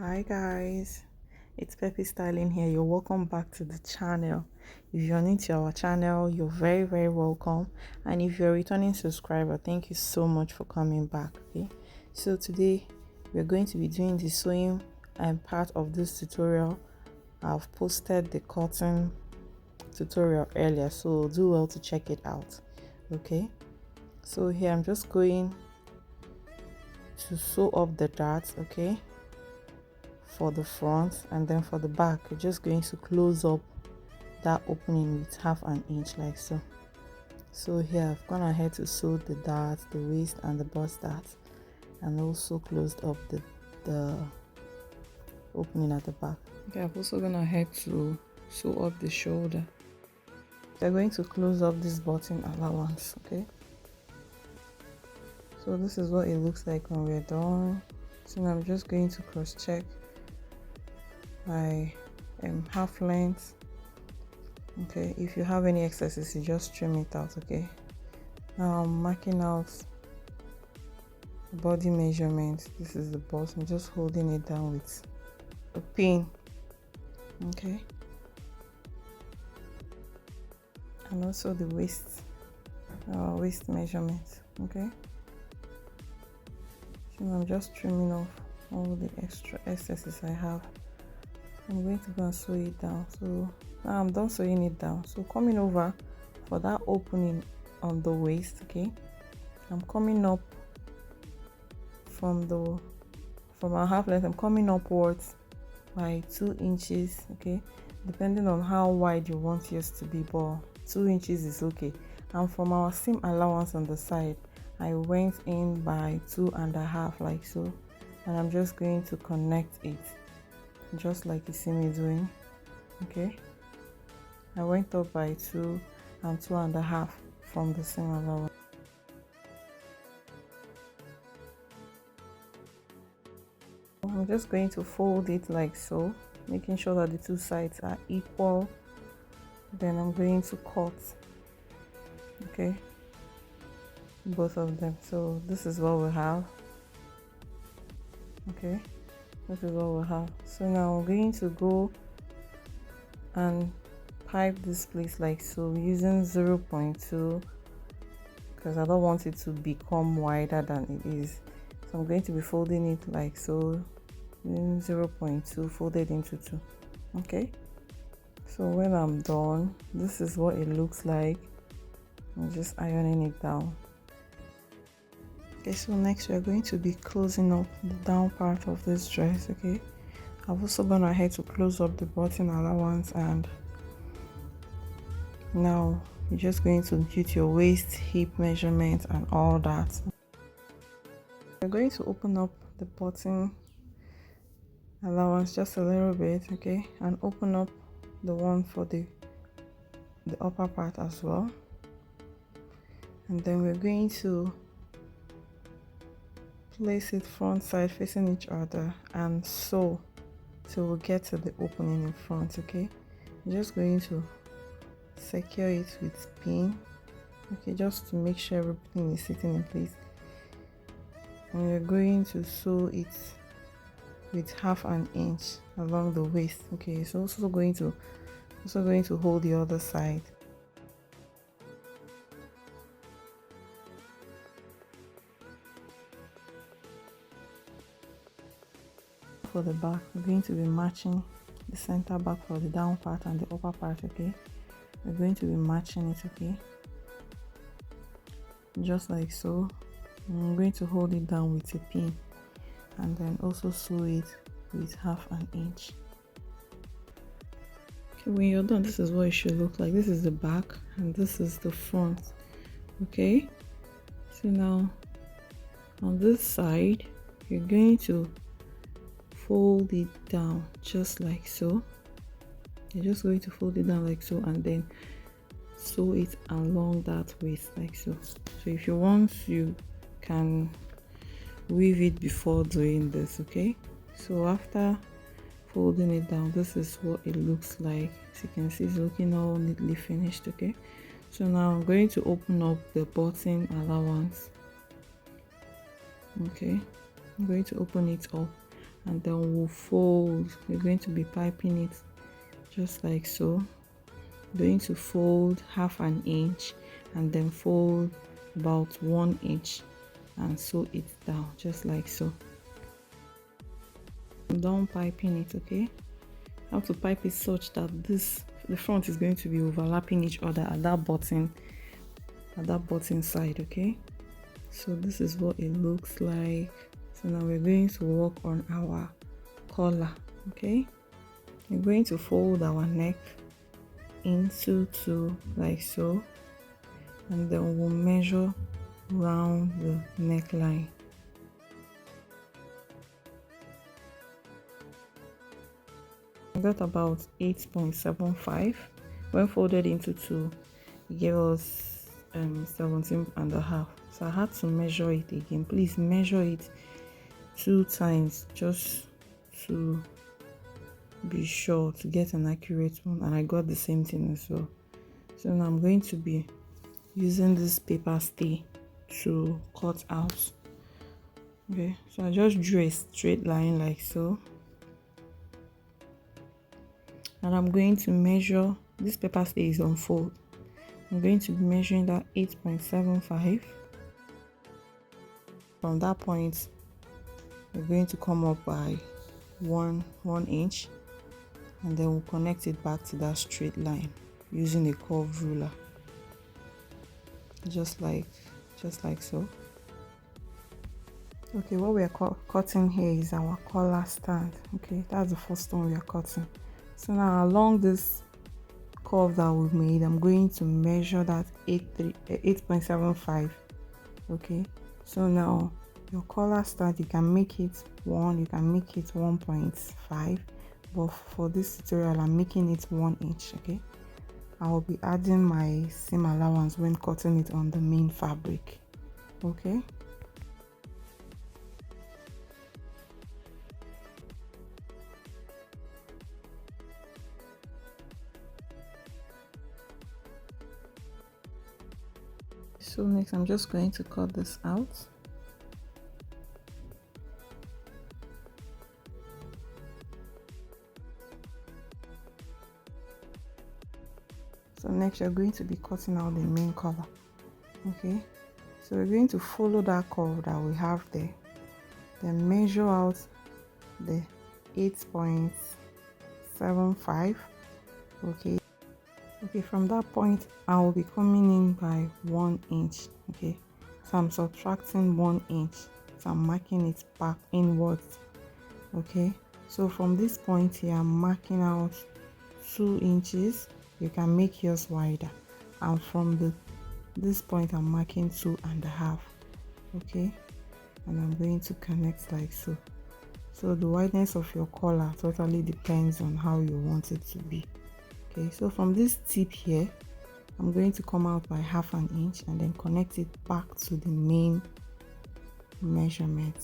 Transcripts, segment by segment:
Hi guys, it's Peppy Styling here. You're welcome back to the channel. If you're new to our channel, you're very welcome, and if you're a returning subscriber, thank you so much for coming back. Okay, so today we're going to be doing the sewing and part of this tutorial. I've posted the cotton tutorial earlier, so do well to check it out. Okay, so here I'm just going to sew up the darts, okay, for the front, and then for the back you're just going to close up that opening with half an inch like so. So here I've gone ahead to sew the darts, the waist and the bust darts, and also closed up the opening at the back. Okay, I've also gone ahead to sew up the shoulder. We're going to close up this button allowance. Okay, so this is what it looks like when we're done. So now I'm just going to cross check my half length. Okay, if you have any excesses, you just trim it out. Okay, now I'm marking out the body measurement. This is the bust. I'm just holding it down with a pin. Okay, and also the waist measurement. Okay, so I'm just trimming off all the extra excesses I have. I'm going to go and sew it down. So now I'm done sewing it down. So coming over for that opening on the waist, okay, I'm coming up from our half length. I'm coming upwards by 2 inches, okay, depending on how wide you want yours to be, but 2 inches is okay. And from our seam allowance on the side, I went in by 2.5 like so, and I'm just going to connect it just like you see me doing. Okay, I went up by 2 and 2.5 from the seam allowance. I'm just going to fold it like so, making sure that the two sides are equal. Then I'm going to cut, okay, both of them. So this is what we have. Okay, this is what we have. So now I'm going to go and pipe this place like so using 0.2 because I don't want it to become wider than it is. So I'm going to be folding it like so, using 0.2 folded into 2. Okay, so when I'm done, this is what it looks like. I'm just ironing it down. Okay, so next we are going to be closing up the down part of this dress. Okay, I've also gone ahead to close up the button allowance, and now you're just going to put your waist, hip measurement and all that. We're going to open up the button allowance just a little bit, okay, and open up the one for the upper part as well, and then we're going to place it front side facing each other and sew till we get to the opening in front. Okay, I'm just going to secure it with pin, okay, just to make sure everything is sitting in place, and we're going to sew it with half an inch along the waist. Okay, so also going to hold the other side. For the back, we're going to be matching the center back for the down part and the upper part. Okay, we're going to be matching it, okay, just like so. I'm going to hold it down with a pin and then also sew it with half an inch. Okay, when you're done, this is what it should look like. This is the back and this is the front. Okay, so now on this side you're going to fold it down just like so. You're just going to fold it down like so and then sew it along that waist like so. So if you want, you can weave it before doing this. Okay, so after folding it down, this is what it looks like. As you can see, it's looking all neatly finished. Okay, so now I'm going to open up the button allowance. Okay, I'm going to open it up and then we'll fold. We're going to be piping it just like so. We're going to fold half an inch and then fold about 1 inch and sew it down just like so. I'm done piping it. Okay, I have to pipe it such that the front is going to be overlapping each other at that button side. Okay, so this is what it looks like. So now we're going to work on our collar. Okay, we're going to fold our neck into two like so, and then we'll measure round the neckline. I got about 8.75. When folded into two, it gave us 17.5. So I had to measure it again. Please measure it 2 times just to be sure to get an accurate one, and I got the same thing as well. So now I'm going to be using this paper stay to cut out. Okay, so I just drew a straight line like so, and I'm going to measure. This paper stay is on fold. I'm going to be measuring that 8.75. From that point, we're going to come up by one inch, and then we'll connect it back to that straight line using a curved ruler, just like so. Okay, what we are cutting here is our collar stand. Okay, that's the first one we are cutting. So now along this curve that we've made, I'm going to measure that 8.75. okay, so now your collar stand, you can make it 1, you can make it 1.5, but for this tutorial I'm making it 1 inch. Okay, I will be adding my seam allowance when cutting it on the main fabric. Okay, so next I'm just going to cut this out. So next you're going to be cutting out the main collar. Okay, so we're going to follow that curve that we have there, then measure out the 8.75. Okay, from that point I will be coming in by 1 inch. Okay, so I'm subtracting 1 inch, so I'm marking it back inwards. Okay, so from this point here I'm marking out 2 inches. You can make yours wider, and from this point I'm marking 2.5. okay, and I'm going to connect like so. So the wideness of your collar totally depends on how you want it to be. Okay, so from this tip here I'm going to come out by ½ inch and then connect it back to the main measurement.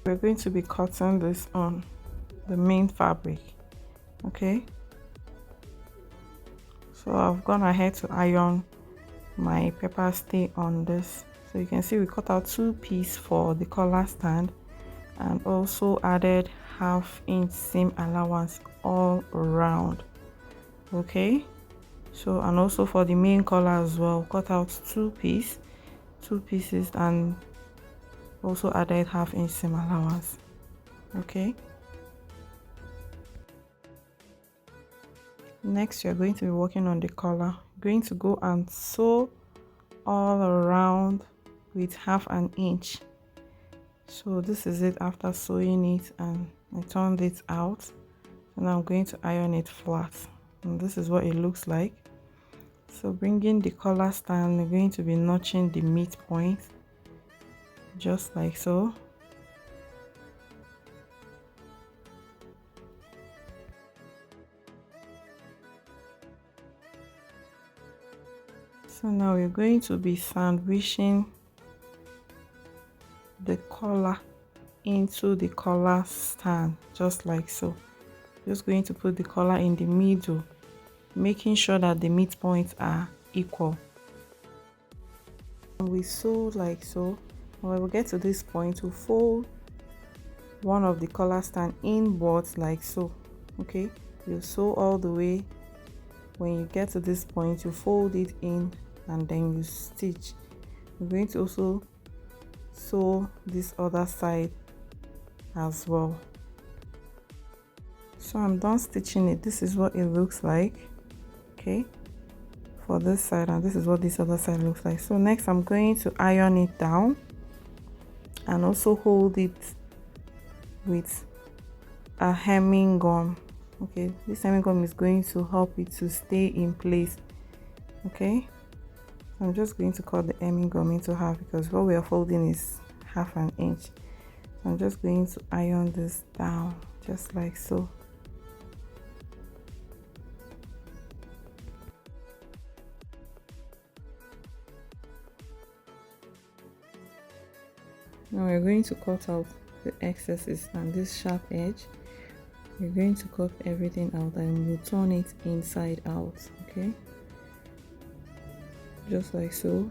We're going to be cutting this on the main fabric. Okay, so I've gone ahead to iron my paper stay on this. So you can see we cut out 2 pieces for the collar stand and also added ½ inch seam allowance all around. Okay, so and also for the main collar as well, cut out 2 pieces and also added ½ inch seam allowance. Okay, next you're going to be working on the collar. You're going to go and sew all around with ½ inch. So this is it after sewing it, and I turned it out, and I'm going to iron it flat, and this is what it looks like. So bringing the collar stand, I'm going to be notching the midpoint just like so. So now we're going to be sandwiching the collar into the collar stand just like so. Just going to put the collar in the middle, making sure that the midpoints are equal. And we sew like so, when we get to this point, we fold one of the collar stand inwards like so. Okay, you sew all the way. When you get to this point, you fold it in and then you stitch. We're going to also sew this other side as well. So I'm done stitching it. This is what it looks like, okay, for this side, and this is what this other side looks like. So next I'm going to iron it down and also hold it with a hemming gum. Okay, this hemming gum is going to help it to stay in place. Okay, so I'm just going to cut the hemming gum into half because what we are folding is half an inch. So I'm just going to iron this down just like so. Now we're going to cut out the excesses and this sharp edge. We're going to cut everything out and we'll turn it inside out, okay, just like so.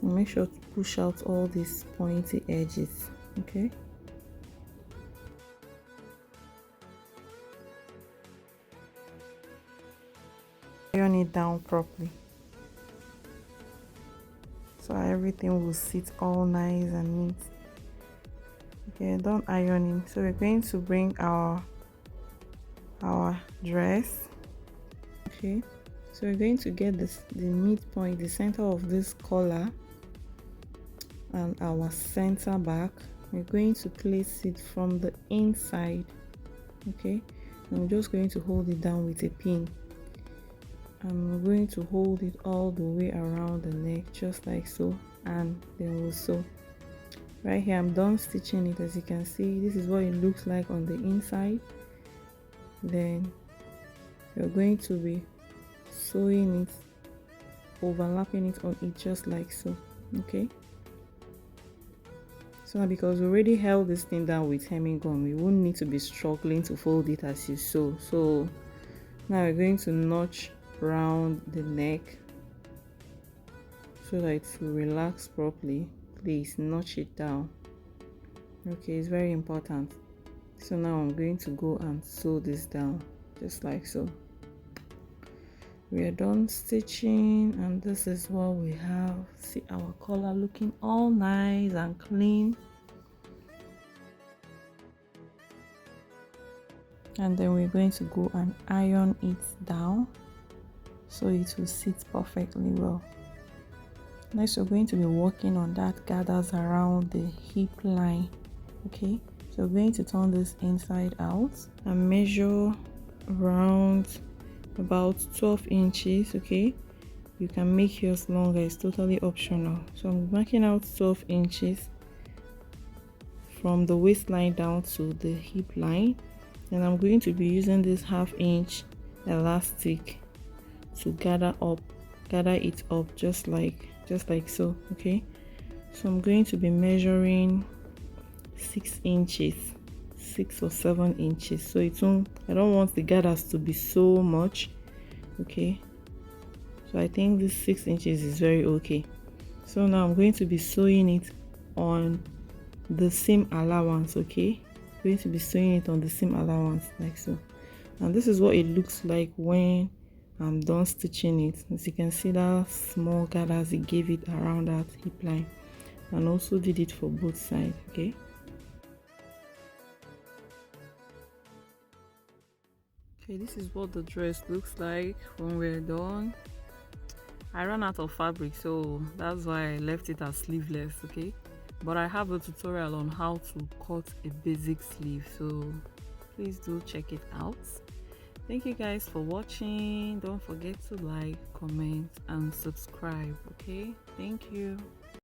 And make sure to push out all these pointy edges, okay. Iron it down properly so everything will sit all nice and neat. Okay, done ironing. So we're going to bring our dress. Okay, so we're going to get the midpoint, the center of this collar and our center back. We're going to place it from the inside, okay, and we're just going to hold it down with a pin, and we're going to hold it all the way around the neck just like so, and then we'll sew. Right here I'm done stitching it. As you can see, this is what it looks like on the inside. Then we're going to be sewing it, overlapping it on it just like so, okay. So now, because we already held this thing down with hemming gum, we won't need to be struggling to fold it as you sew. So now we're going to notch round the neck so that it will relax properly. Please notch it down, okay, it's very important. So now I'm going to go and sew this down just like so. We are done stitching and this is what we have. See our collar looking all nice and clean. And then we're going to go and iron it down so it will sit perfectly well. Next we're going to be working on that gathers around the hip line, okay. So we're going to turn this inside out and measure around about 12 inches, okay. You can make yours longer, it's totally optional. So I'm marking out 12 inches from the waistline down to the hip line, and I'm going to be using this 1/2 inch elastic to gather it up just like so, okay. So I'm going to be measuring 6 inches, 6 or 7 inches, so I don't want the gathers to be so much, okay. So I think this 6 inches is very okay. So now I'm going to be sewing it on the seam allowance, okay. I'm going to be sewing it on the seam allowance like so, and this is what it looks like when I'm done stitching it. As you can see, that small gathers it gave it around that hip line, and also did it for both sides, okay. Okay, this is what the dress looks like when we're done. I ran out of fabric, so that's why I left it as sleeveless, okay, but I have a tutorial on how to cut a basic sleeve, so please do check it out. Thank you guys for watching. Don't forget to like, comment and subscribe, okay. Thank you.